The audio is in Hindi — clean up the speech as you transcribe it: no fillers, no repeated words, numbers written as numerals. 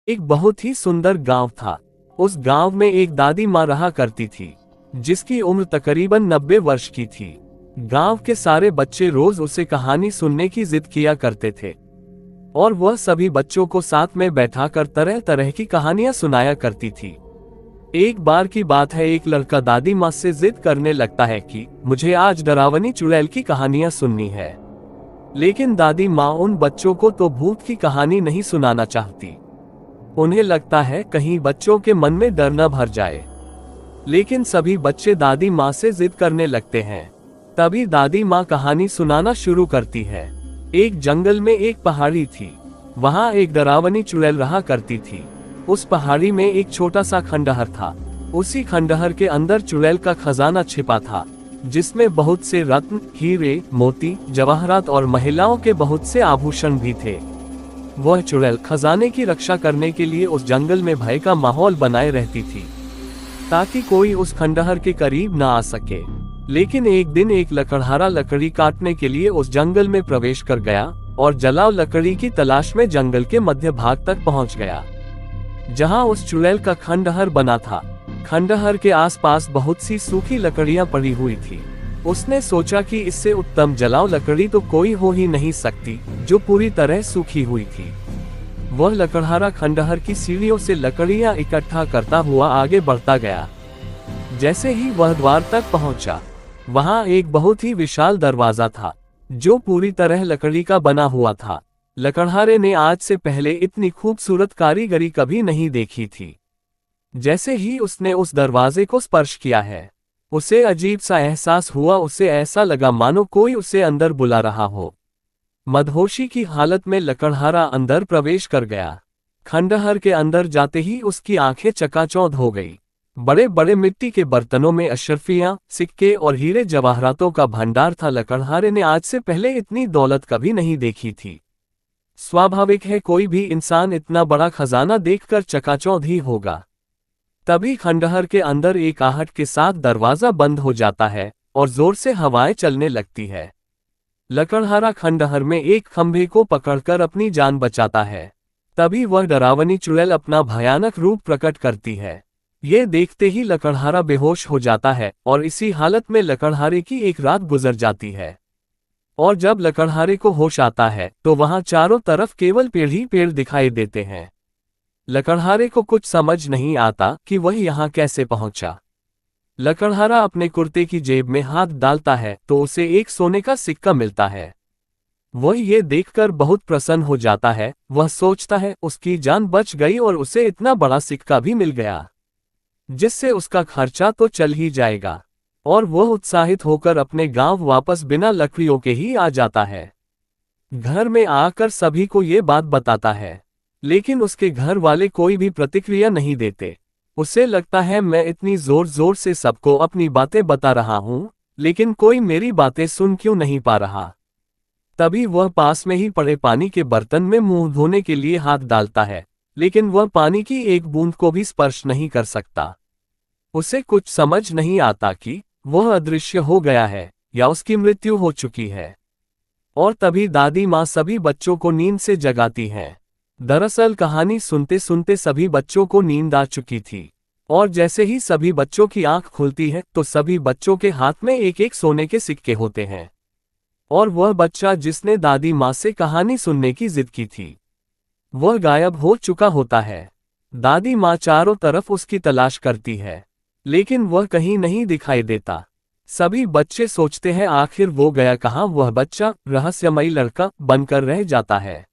एक बहुत ही सुंदर गांव था। उस गांव में एक दादी माँ रहा करती थी, जिसकी उम्र तकरीबन 90 वर्ष की थी। गांव के सारे बच्चे रोज उसे कहानी सुनने की जिद किया करते थे और वह सभी बच्चों को साथ में बैठाकर तरह तरह की कहानियां सुनाया करती थी। एक बार की बात है, एक लड़का दादी माँ से जिद करने लगता है कि मुझे आज डरावनी चुड़ैल की कहानियां सुननी है। लेकिन दादी माँ उन बच्चों को तो भूत की कहानी नहीं सुनाना चाहती। उन्हें लगता है कहीं बच्चों के मन में डर न भर जाए। लेकिन सभी बच्चे दादी माँ से जिद करने लगते हैं। तभी दादी माँ कहानी सुनाना शुरू करती है। एक जंगल में एक पहाड़ी थी। वहाँ एक डरावनी चुड़ैल रहा करती थी। उस पहाड़ी में एक छोटा सा खंडहर था। उसी खंडहर के अंदर चुड़ैल का खजाना छिपा था, जिसमें बहुत से रत्न, हीरे, मोती, जवाहरात और महिलाओं के बहुत से आभूषण भी थे। वह चुड़ैल खजाने की रक्षा करने के लिए उस जंगल में भय का माहौल बनाए रहती थी, ताकि कोई उस खंडहर के करीब न आ सके। लेकिन एक दिन एक लकड़हारा लकड़ी काटने के लिए उस जंगल में प्रवेश कर गया और जलाव लकड़ी की तलाश में जंगल के मध्य भाग तक पहुंच गया, जहां उस चुड़ैल का खंडहर बना था। खंडहर के आसपास बहुत सी सूखी लकड़ियां पड़ी हुई थी। उसने सोचा कि इससे उत्तम जलाव लकड़ी तो कोई हो ही नहीं सकती, जो पूरी तरह सूखी हुई थी। वह लकड़हारा खंडहर की सीढ़ियों से लकड़ियां इकट्ठा करता हुआ आगे बढ़ता गया। जैसे ही वह द्वार तक पहुंचा, वहां एक बहुत ही विशाल दरवाजा था, जो पूरी तरह लकड़ी का बना हुआ था। लकड़हारे ने आज से पहले इतनी खूबसूरत कारीगरी कभी नहीं देखी थी। जैसे ही उसने उस दरवाजे को स्पर्श किया है, उसे अजीब सा एहसास हुआ। उसे ऐसा लगा मानो कोई उसे अंदर बुला रहा हो। मदहोशी की हालत में लकड़हारा अंदर प्रवेश कर गया। खंडहर के अंदर जाते ही उसकी आंखें चकाचौंध हो गई। बड़े बड़े मिट्टी के बर्तनों में अशरफियां, सिक्के और हीरे जवाहरातों का भंडार था। लकड़हारे ने आज से पहले इतनी दौलत कभी नहीं देखी थी। स्वाभाविक है, कोई भी इंसान इतना बड़ा खजाना देखकर चकाचौंध ही होगा। तभी खंडहर के अंदर एक आहट के साथ दरवाजा बंद हो जाता है और जोर से हवाएं चलने लगती है। लकड़हारा खंडहर में एक खंभे को पकड़कर अपनी जान बचाता है। तभी वह डरावनी चुड़ैल अपना भयानक रूप प्रकट करती है। ये देखते ही लकड़हारा बेहोश हो जाता है और इसी हालत में लकड़हारे की एक रात गुजर जाती है। और जब लकड़हारे को होश आता है तो वहां चारों तरफ केवल पेड़ ही पेड़ दिखाई देते हैं। लकड़हारे को कुछ समझ नहीं आता कि वह यहाँ कैसे पहुंचा। लकड़हारा अपने कुर्ते की जेब में हाथ डालता है तो उसे एक सोने का सिक्का मिलता है। वह ये देखकर बहुत प्रसन्न हो जाता है। वह सोचता है उसकी जान बच गई और उसे इतना बड़ा सिक्का भी मिल गया, जिससे उसका खर्चा तो चल ही जाएगा। और वह उत्साहित होकर अपने गांव वापस बिना लकड़ियों के ही आ जाता है। घर में आकर सभी को ये बात बताता है, लेकिन उसके घर वाले कोई भी प्रतिक्रिया नहीं देते। उसे लगता है मैं इतनी जोर जोर से सबको अपनी बातें बता रहा हूं, लेकिन कोई मेरी बातें सुन क्यों नहीं पा रहा। तभी वह पास में ही पड़े पानी के बर्तन में मुंह धोने के लिए हाथ डालता है, लेकिन वह पानी की एक बूंद को भी स्पर्श नहीं कर सकता। उसे कुछ समझ नहीं आता कि वह अदृश्य हो गया है या उसकी मृत्यु हो चुकी है। और तभी दादी माँ सभी बच्चों को नींद से जगाती हैं। दरअसल कहानी सुनते सुनते सभी बच्चों को नींद आ चुकी थी, और जैसे ही सभी बच्चों की आंख खुलती है तो सभी बच्चों के हाथ में एक एक सोने के सिक्के होते हैं। और वह बच्चा जिसने दादी माँ से कहानी सुनने की जिद की थी, वह गायब हो चुका होता है। दादी माँ चारों तरफ उसकी तलाश करती है, लेकिन वह कहीं नहीं दिखाई देता। सभी बच्चे सोचते हैं आखिर वो गया कहाँ। वह बच्चा रहस्यमयी लड़का बनकर रह जाता है।